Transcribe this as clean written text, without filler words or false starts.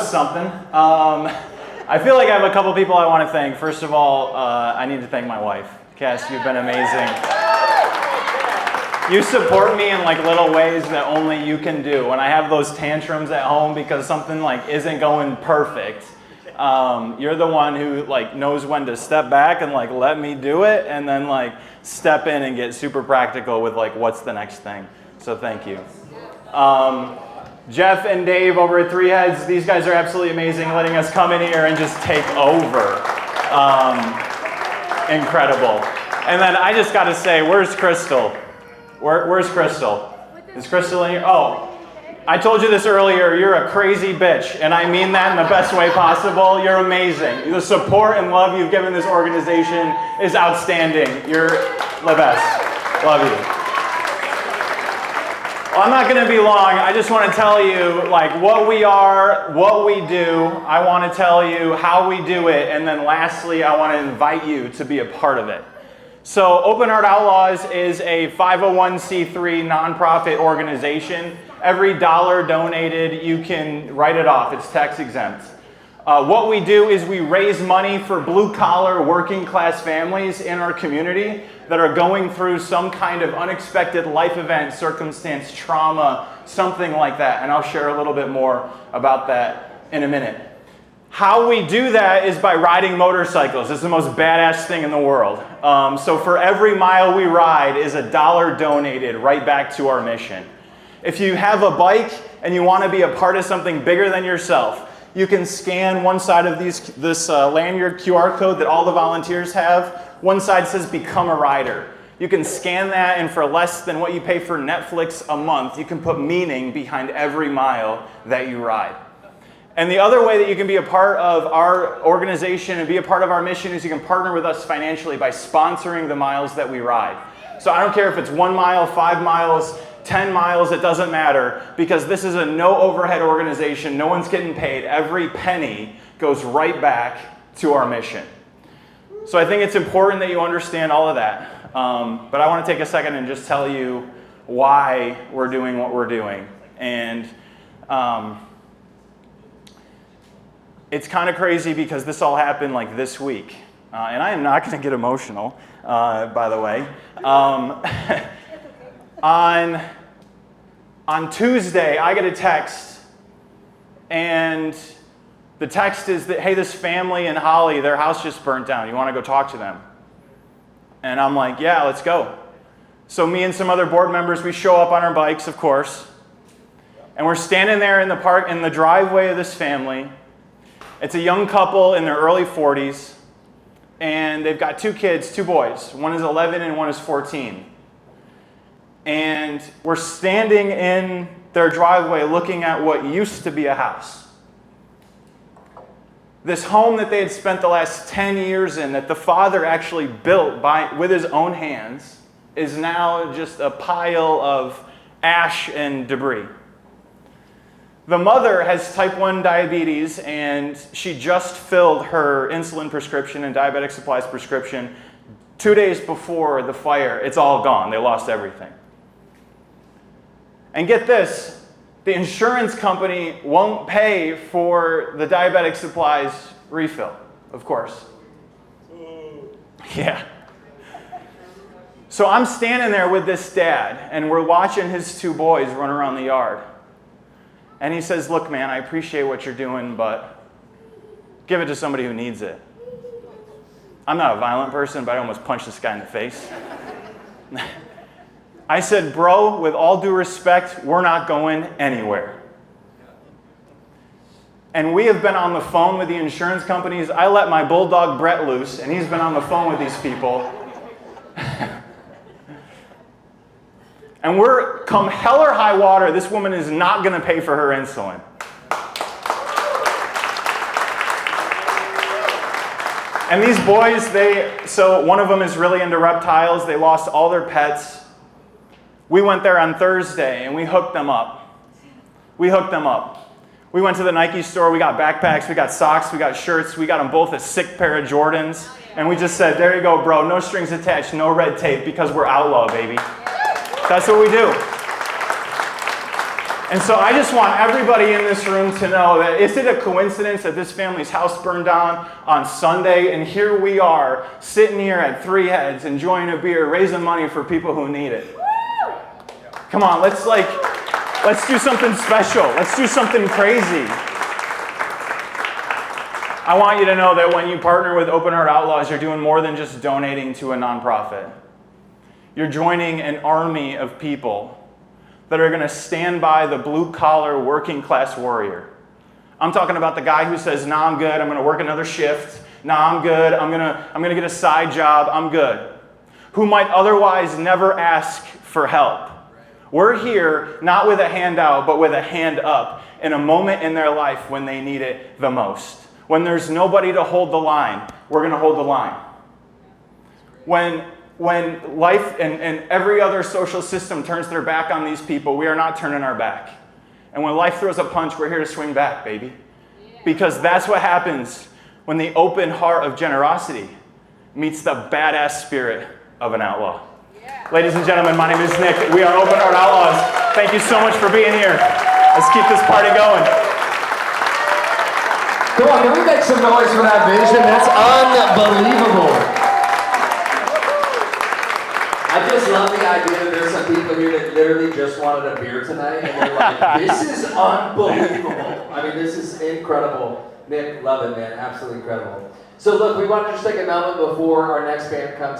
was something. I feel like I have a couple people I want to thank. First of all, I need to thank my wife. Cass, you've been amazing. You support me in like little ways that only you can do. When I have those tantrums at home because something like isn't going perfect, you're the one who like knows when to step back and like let me do it, and then like step in and get super practical with like what's the next thing. So thank you. Jeff and Dave over at Three Heads, these guys are absolutely amazing, letting us come in here and just take over. Incredible. And then I just got to say, where's Crystal? Where's Crystal? Is Crystal in here? Oh, I told you this earlier. You're a crazy bitch, and I mean that in the best way possible. You're amazing. The support and love you've given this organization is outstanding. You're the best. Love you. Well, I'm not going to be long. I just want to tell you like what we are, what we do. I want to tell you how we do it, and then lastly, I want to invite you to be a part of it. So Open Heart Outlaws is a 501c3 nonprofit organization. Every dollar donated, you can write it off. It's tax exempt. What we do is we raise money for blue-collar, working-class families in our community that are going through some kind of unexpected life event, circumstance, trauma, something like that. And I'll share a little bit more about that in a minute. How we do that is by riding motorcycles. It's the most badass thing in the world. So for every mile we ride is $1 donated right back to our mission. If you have a bike and you want to be a part of something bigger than yourself, you can scan one side of this lanyard QR code that all the volunteers have. One side says Become a Rider. You can scan that, and for less than what you pay for Netflix a month, you can put meaning behind every mile that you ride. And the other way that you can be a part of our organization and be a part of our mission is you can partner with us financially by sponsoring the miles that we ride. So I don't care if it's 1 mile, 5 miles, 10 miles, it doesn't matter, because this is a no overhead organization. No one's getting paid. Every penny goes right back to our mission. So I think it's important that you understand all of that. But I want to take a second and just tell you why we're doing what we're doing. And it's kind of crazy because this all happened like this week. And I am not going to get emotional, by the way. On Tuesday, I get a text, and the text is that, hey, this family in Holly, their house just burnt down. You want to go talk to them? And I'm like, yeah, let's go. So me and some other board members, we show up on our bikes, of course, and we're standing there in the park, in the driveway of this family. It's a young couple in their early 40s, and they've got 2 kids, 2 boys. One is 11 and one is 14. And we're standing in their driveway looking at what used to be a house. This home that they had spent the last 10 years in, that the father actually built with his own hands, is now just a pile of ash and debris. The mother has type 1 diabetes, and she just filled her insulin prescription and diabetic supplies prescription 2 days before the fire. It's all gone. They lost everything. And get this, the insurance company won't pay for the diabetic supplies refill, of course. Yeah. So I'm standing there with this dad, and we're watching his 2 boys run around the yard. And he says, look, man, I appreciate what you're doing, but give it to somebody who needs it. I'm not a violent person, but I almost punched this guy in the face. I said, bro, with all due respect, we're not going anywhere. And we have been on the phone with the insurance companies. I let my bulldog Brett loose, and he's been on the phone with these people. And we're, come hell or high water, this woman is not going to pay for her insulin. And these boys, so one of them is really into reptiles. They lost all their pets. We went there on Thursday, and we hooked them up. We went to the Nike store. We got backpacks. We got socks. We got shirts. We got them both a sick pair of Jordans. And we just said, there you go, bro. No strings attached. No red tape, because we're outlaw, baby. That's what we do. And so I just want everybody in this room to know that is it a coincidence that this family's house burned down on Sunday, and here we are sitting here at Three Heads enjoying a beer, raising money for people who need it. Come on, let's do something special. Let's do something crazy. I want you to know that when you partner with Open Heart Outlaws, you're doing more than just donating to a nonprofit. You're joining an army of people that are going to stand by the blue-collar, working-class warrior. I'm talking about the guy who says, nah, I'm good, I'm going to work another shift. Nah, I'm good, I'm going to get a side job, I'm good. Who might otherwise never ask for help. We're here not with a handout, but with a hand up in a moment in their life when they need it the most. When there's nobody to hold the line, we're going to hold the line. When life and every other social system turns their back on these people, we are not turning our back. And when life throws a punch, we're here to swing back, baby. Because that's what happens when the open heart of generosity meets the badass spirit of an outlaw. Ladies and gentlemen, my name is Nick. We are Open Heart Outlaws. Thank you so much for being here. Let's keep this party going. Come on, can we make some noise for that vision? That's unbelievable. I just love the idea that there's some people here that literally just wanted a beer tonight, and they're like, this is unbelievable. I mean, this is incredible. Nick, love it, man. Absolutely incredible. So look, we want to just take a moment before our next band comes up.